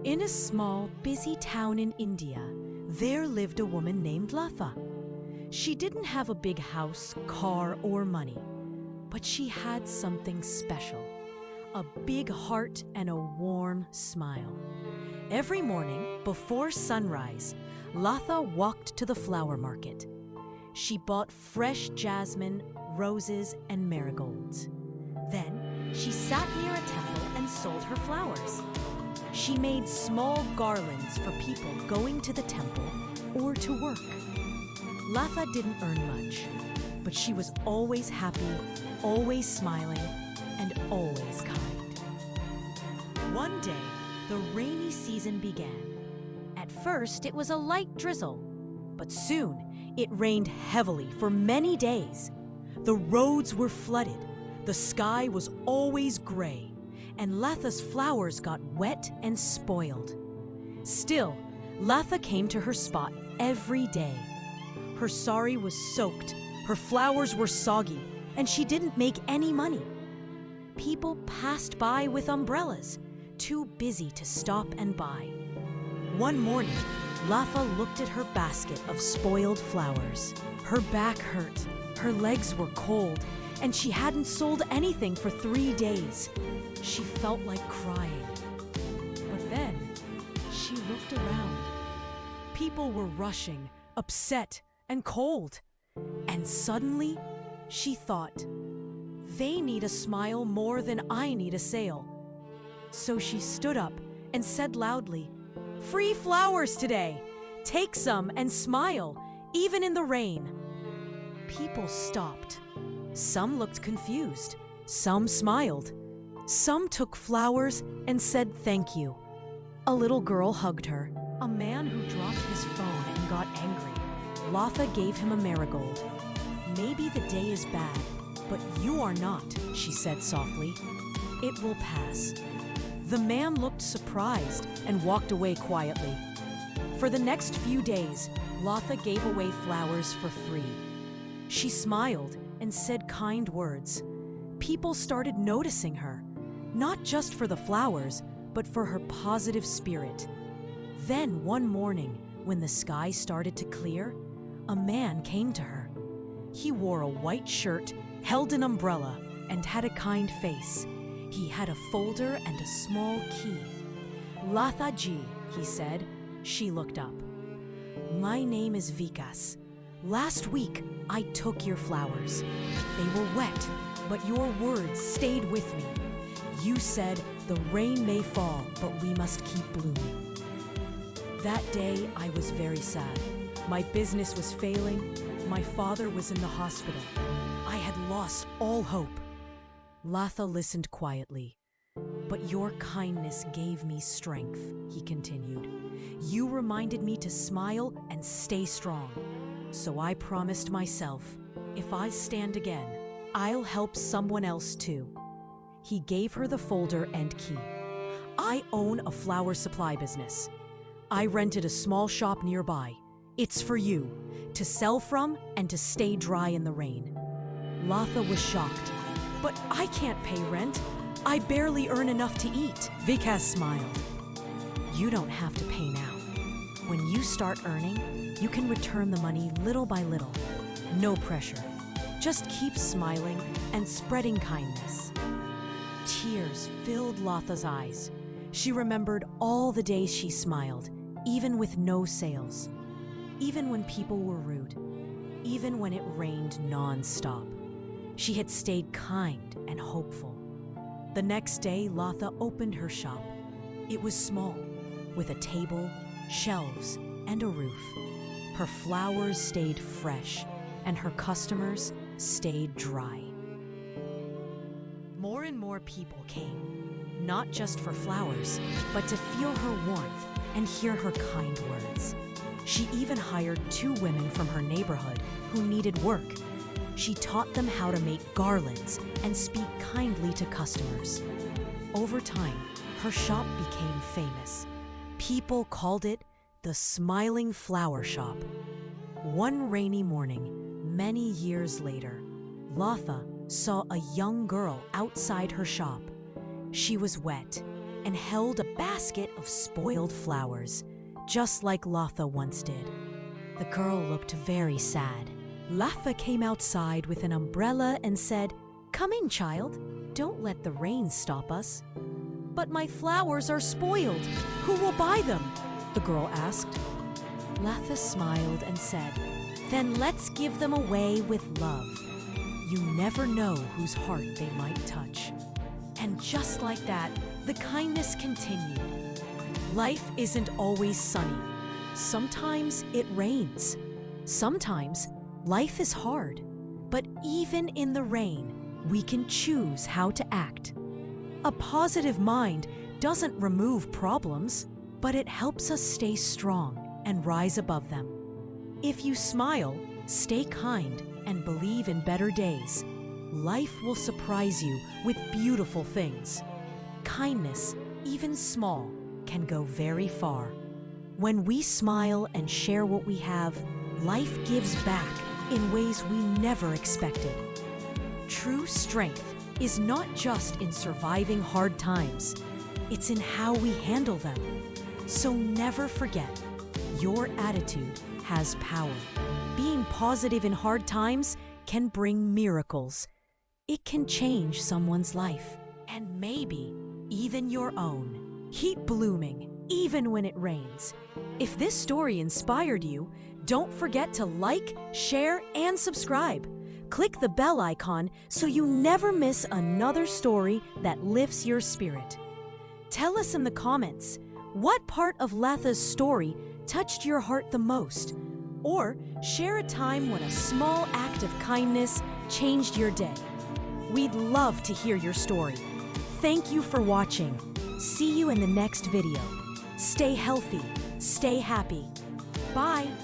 In a small, busy town in India, there lived a woman named Latha. She didn't have a big house, car, or money, but she had something special: a big heart and a warm smile. Every morning, before sunrise, Latha walked to the flower market. She bought fresh jasmine, roses, and marigolds. Then, she sat near a temple and sold her flowers. She made small garlands for people going to the temple or to work. Latha didn't earn much, but she was always happy, always smiling, and always kind. One day, the rainy season began. At first, it was a light drizzle, but soon it rained heavily for many days. The roads were flooded, the sky was always gray, and Latha's flowers got wet and spoiled. Still, Latha came to her spot every day. Her sari was soaked, her flowers were soggy, and she didn't make any money. People passed by with umbrellas, too busy to stop and buy. One morning, Latha looked at her basket of spoiled flowers. Her back hurt, her legs were cold, and she hadn't sold anything for 3 days. She felt like crying. But then, she looked around. People were rushing, upset, and cold. And suddenly, she thought, they need a smile more than I need a sale. So she stood up and said loudly, "Free flowers today! Take some and smile, even in the rain." People stopped. Some looked confused. Some smiled. Some took flowers and said thank you. A little girl hugged her. A man who dropped his phone and got angry. Latha gave him a marigold. "Maybe the day is bad, but you are not," she said softly. "It will pass." The man looked surprised and walked away quietly. For the next few days, Latha gave away flowers for free. She smiled and said kind words. People started noticing her, not just for the flowers, but for her positive spirit. Then one morning, when the sky started to clear, a man came to her. He wore a white shirt, held an umbrella, and had a kind face. He had a folder and a small key. "Latha ji," he said. She looked up. "My name is Vikas. Last week, I took your flowers. They were wet, but your words stayed with me. You said, the rain may fall, but we must keep blooming." That day, I was very sad. My business was failing. My father was in the hospital. I had lost all hope. Latha listened quietly. "But your kindness gave me strength," he continued. "You reminded me to smile and stay strong. So I promised myself, if I stand again, I'll help someone else too." He gave her the folder and key. "I own a flower supply business. I rented a small shop nearby. It's for you, to sell from and to stay dry in the rain." Latha was shocked. "But I can't pay rent. I barely earn enough to eat." Vikas smiled. "You don't have to pay now. When you start earning, you can return the money little by little. No pressure. Just keep smiling and spreading kindness." Tears filled Latha's eyes. She remembered all the days she smiled, even with no sales. Even when people were rude. Even when it rained non-stop. She had stayed kind and hopeful. The next day, Latha opened her shop. It was small, with a table, shelves, and a roof. Her flowers stayed fresh, and her customers stayed dry. More and more people came, not just for flowers, but to feel her warmth and hear her kind words. She even hired 2 women from her neighborhood who needed work. She taught them how to make garlands and speak kindly to customers. Over time, her shop became famous. People called it the Smiling Flower Shop. One rainy morning, many years later, Latha saw a young girl outside her shop. She was wet, and held a basket of spoiled flowers, just like Latha once did. The girl looked very sad. Latha came outside with an umbrella and said, "Come in, child. Don't let the rain stop us." "But my flowers are spoiled. Who will buy them?" the girl asked. Latha smiled and said, "Then let's give them away with love. You never know whose heart they might touch." And just like that, the kindness continued. Life isn't always sunny. Sometimes it rains. Sometimes life is hard. But even in the rain, we can choose how to act. A positive mind doesn't remove problems, but it helps us stay strong and rise above them. If you smile, stay kind, and believe in better days, life will surprise you with beautiful things. Kindness, even small, can go very far. When we smile and share what we have, life gives back in ways we never expected. True strength is not just in surviving hard times, it's in how we handle them. So never forget, your attitude has power. Being positive in hard times can bring miracles. It can change someone's life, and maybe even your own. Keep blooming, even when it rains. If this story inspired you, don't forget to like, share, and subscribe. Click the bell icon so you never miss another story that lifts your spirit. Tell us in the comments, what part of Latha's story touched your heart the most? Or share a time when a small act of kindness changed your day. We'd love to hear your story. Thank you for watching. See you in the next video. Stay healthy, stay happy. Bye.